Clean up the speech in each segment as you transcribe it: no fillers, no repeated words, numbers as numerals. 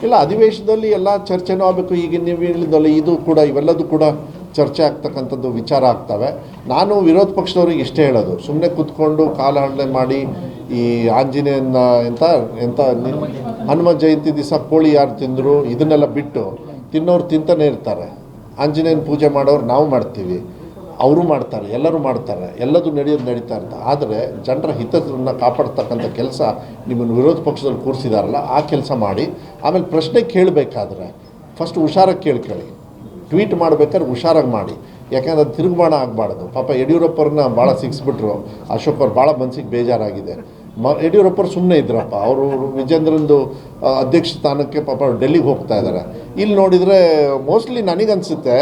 ಇಲ್ಲ, ಅಧಿವೇಶನದಲ್ಲಿ ಎಲ್ಲ ಚರ್ಚೆನೂ ಆಗಬೇಕು. ಈಗ ನೀವು ಹೇಳಿದಲ್ಲ, ಇದು ಕೂಡ ಇವೆಲ್ಲದೂ ಕೂಡ ಚರ್ಚೆ ಆಗ್ತಕ್ಕಂಥದ್ದು ವಿಚಾರ ಆಗ್ತವೆ. ನಾನು ವಿರೋಧ ಪಕ್ಷದವ್ರಿಗೆ ಇಷ್ಟೇ ಹೇಳೋದು, ಸುಮ್ಮನೆ ಕೂತ್ಕೊಂಡು ಕಾಲಹರಣೆ ಮಾಡಿ ಈ ಆಂಜನೇಯನ ಎಂಥ ಹನುಮ ಜಯಂತಿ ದಿವಸ ಕೋಳಿ ಯಾರು ತಿಂದರು ಇದನ್ನೆಲ್ಲ ಬಿಟ್ಟು ತಿನ್ನೋರು ತಿಂತಾನೆ ಇರ್ತಾರೆ. ಆಂಜನೇಯನ ಪೂಜೆ ಮಾಡೋರು ನಾವು ಮಾಡ್ತೀವಿ, ಅವರು ಮಾಡ್ತಾರೆ, ಎಲ್ಲರೂ ಮಾಡ್ತಾರೆ, ಎಲ್ಲದೂ ನಡೀತಾ ಇರ್ತದೆ. ಆದರೆ ಜನರ ಹಿತವನ್ನು ಕಾಪಾಡ್ತಕ್ಕಂಥ ಕೆಲಸ ನಿಮ್ಮನ್ನು ವಿರೋಧ ಪಕ್ಷದಲ್ಲಿ ಕೂರಿಸಿದಾರಲ್ಲ, ಆ ಕೆಲಸ ಮಾಡಿ. ಆಮೇಲೆ ಪ್ರಶ್ನೆ ಕೇಳಬೇಕಾದ್ರೆ ಫಸ್ಟ್ ಹುಷಾರಾಗಿ ಕೇಳ್ಕೊಳ್ಳಿ. ಟ್ವೀಟ್ ಮಾಡಬೇಕಾದ್ರೆ ಹುಷಾರಾಗಿ ಮಾಡಿ, ಯಾಕೆಂದ್ರೆ ಅದು ತಿರುಗುಬಾಣ ಆಗಬಾರ್ದು. ಪಾಪ ಯಡಿಯೂರಪ್ಪರನ್ನ ಭಾಳ ಸಿಕ್ಸ್ಬಿಟ್ರು, ಅಶೋಕ್ ಅವ್ರು ಭಾಳ ಮನಸ್ಸಿಗೆ ಬೇಜಾರಾಗಿದೆ. ಯಡಿಯೂರಪ್ಪರು ಸುಮ್ಮನೆ ಇದ್ರಪ್ಪ, ಅವರು ವಿಜೇಂದ್ರಂದು ಅಧ್ಯಕ್ಷ ಸ್ಥಾನಕ್ಕೆ ಪಾಪ ಡೆಲ್ಲಿಗೆ ಹೋಗ್ತಾ ಇದ್ದಾರೆ. ಇಲ್ಲಿ ನೋಡಿದರೆ ಮೋಸ್ಟ್ಲಿ ನನಗನ್ಸುತ್ತೆ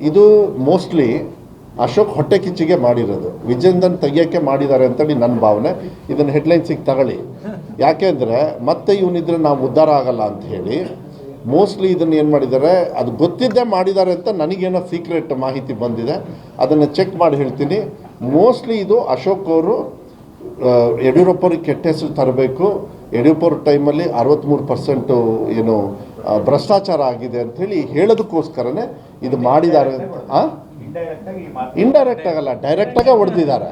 ಇದು ಮೋಸ್ಟ್ಲಿ ಅಶೋಕ್ ಹೊಟ್ಟೆ ಕಿಚ್ಚಿಗೆ ಮಾಡಿರೋದು, ವಿಜೇಂದ್ರನ್ ತೆಗಿಯೋಕ್ಕೆ ಮಾಡಿದ್ದಾರೆ ಅಂತೇಳಿ ನನ್ನ ಭಾವನೆ. ಇದನ್ನು ಹೆಡ್ಲೈನ್ಸಿಗೆ ತಗೊಳ್ಳಿ, ಯಾಕೆಂದರೆ ಮತ್ತೆ ಇವನಿದ್ರೆ ನಾವು ಉದ್ಧಾರ ಆಗಲ್ಲ ಅಂತ ಹೇಳಿ ಮೋಸ್ಟ್ಲಿ ಇದನ್ನು ಏನು ಮಾಡಿದ್ದಾರೆ, ಅದು ಗೊತ್ತಿದ್ದೇ ಮಾಡಿದ್ದಾರೆ ಅಂತ ನನಗೇನೋ ಸೀಕ್ರೆಟ್ ಮಾಹಿತಿ ಬಂದಿದೆ. ಅದನ್ನು ಚೆಕ್ ಮಾಡಿ ಹೇಳ್ತೀನಿ. ಮೋಸ್ಟ್ಲಿ ಇದು ಅಶೋಕ್ ಅವರು ಯಡಿಯೂರಪ್ಪರಿಗೆ ಕೆಟ್ಟ ಹೆಸರು ತರಬೇಕು, ಯಡಿಯೂರಪ್ಪರ ಟೈಮಲ್ಲಿ 63% ಏನು ಭ್ರಷ್ಟಾಚಾರ ಆಗಿದೆ ಅಂಥೇಳಿ ಹೇಳೋದಕ್ಕೋಸ್ಕರನೇ ಇದು ಮಾಡಿದ್ದಾರೆ. ಇಂಡೈರೆಕ್ಟ್ ಆಗಲ್ಲ, ಡೈರೆಕ್ಟಾಗೆ ಹೊಡೆದಿದ್ದಾರೆ.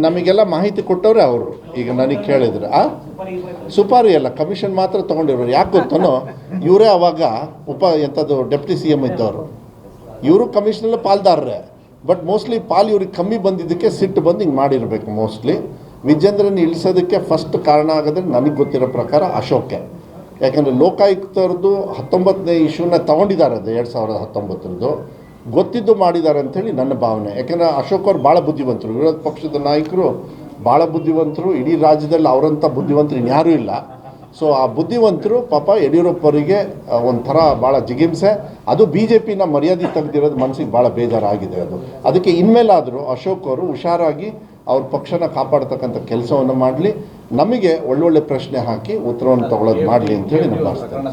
ನಮಗೆಲ್ಲ ಮಾಹಿತಿ ಕೊಟ್ಟವ್ರೆ ಅವರು. ಈಗ ನನಗೆ ಕೇಳಿದ್ರೆ ಸುಪಾರಿ ಅಲ್ಲ, ಕಮಿಷನ್ ಮಾತ್ರ ತೊಗೊಂಡಿರೋರು. ಯಾಕೆ ಗೊತ್ತನೋ, ಇವರೇ ಅವಾಗ ಎಂಥದ್ದು ಡೆಪ್ಟಿ CM ಇದ್ದವರು, ಇವರು ಕಮಿಷನಲ್ಲಿ ಪಾಲ್ದಾರರೇ. ಬಟ್ ಮೋಸ್ಟ್ಲಿ ಪಾಲ್ ಇವ್ರಿಗೆ ಕಮ್ಮಿ ಬಂದಿದ್ದಕ್ಕೆ ಸಿಟ್ಟು ಬಂದು ಹಿಂಗೆ ಮಾಡಿರಬೇಕು. ಮೋಸ್ಟ್ಲಿ ವಿಜೇಂದ್ರನ ಇಳಿಸೋದಕ್ಕೆ ಫಸ್ಟ್ ಕಾರಣ ಆಗೋದ್ರೆ ನನಗೆ ಗೊತ್ತಿರೋ ಪ್ರಕಾರ ಅಶೋಕೆ. ಯಾಕೆಂದರೆ ಲೋಕಾಯುಕ್ತರದ್ದು 19ನೇ ಇಶ್ಯೂನ ತೊಗೊಂಡಿದ್ದಾರೆ, ಅದು 2019ರದ್ದು ಗೊತ್ತಿದ್ದು ಮಾಡಿದ್ದಾರೆ ಅಂಥೇಳಿ ನನ್ನ ಭಾವನೆ. ಯಾಕೆಂದರೆ ಅಶೋಕ್ ಅವ್ರು ಭಾಳ ಬುದ್ಧಿವಂತರು, ವಿರೋಧ ಪಕ್ಷದ ನಾಯಕರು ಭಾಳ ಬುದ್ಧಿವಂತರು. ಇಡೀ ರಾಜ್ಯದಲ್ಲಿ ಅವರಂಥ ಬುದ್ಧಿವಂತರು ಇನ್ಯಾರೂ ಇಲ್ಲ. ಸೊ ಆ ಬುದ್ಧಿವಂತರು ಪಾಪ ಯಡಿಯೂರಪ್ಪರಿಗೆ ಒಂಥರ ಭಾಳ ಜಿಗಿಂಸೆ. ಅದು BJPನ ಮರ್ಯಾದೆ ತೆಗೆದಿರೋದು ಮನಸ್ಸಿಗೆ ಭಾಳ ಬೇಜಾರಾಗಿದೆ. ಅದಕ್ಕೆ ಇನ್ಮೇಲಾದರೂ ಅಶೋಕ್ ಅವರು ಹುಷಾರಾಗಿ ಅವ್ರ ಪಕ್ಷನ ಕಾಪಾಡ್ತಕ್ಕಂಥ ಕೆಲಸವನ್ನು ಮಾಡಲಿ, ನಮಗೆ ಒಳ್ಳೊಳ್ಳೆ ಪ್ರಶ್ನೆ ಹಾಕಿ ಉತ್ತರವನ್ನು ತಗೊಳ್ಳೋದು ಮಾಡಲಿ ಅಂತೇಳಿ ನಾನು ಭಾವಿಸ್ತೇನೆ.